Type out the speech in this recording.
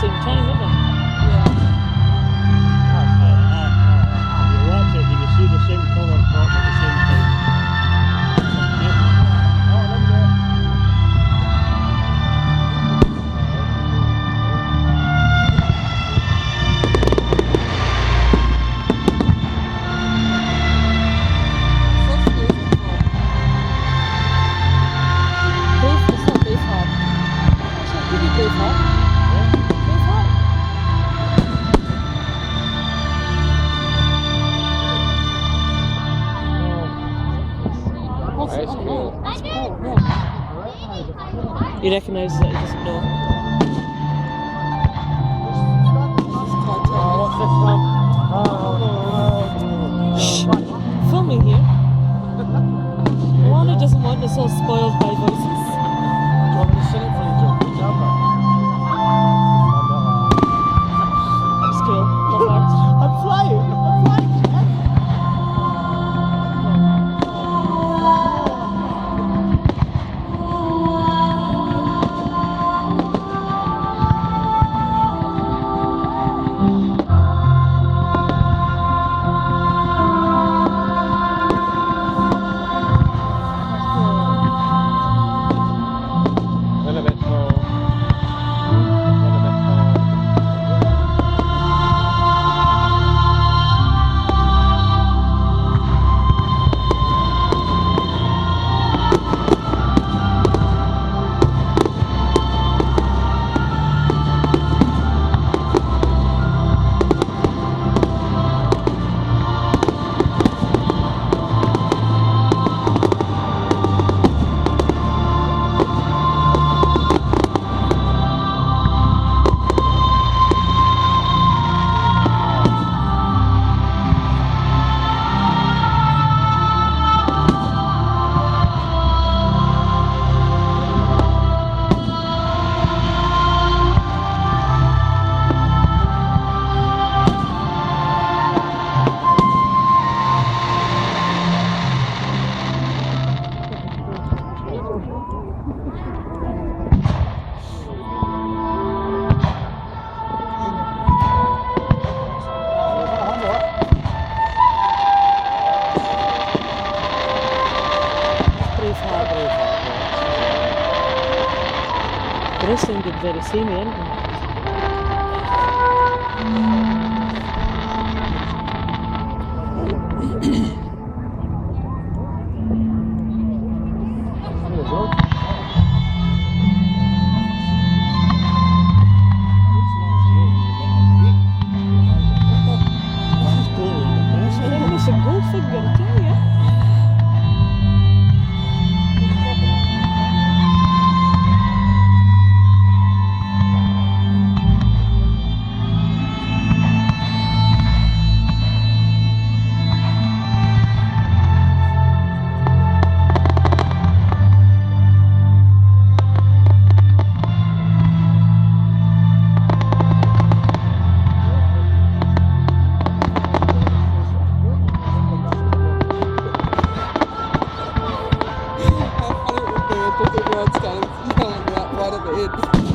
same time, isn't it? You watch it, you can see the same colour pop at the same time. It's not Braveheart. Actually, it could be Braveheart. Braveheart. What's it? Oh, no. It's Paul, yeah. You recognise that he doesn't know. What's this one? Shh. Filming here. Lana doesn't want us all spoiled by voices. Do you want me to sing it for you, Joe? For example? It's cool. Love art. I'm flying! But this sounded very samey, didn't it? It's a Goldfinger, I tell ya. Everyone's kind of yelling that right at the end.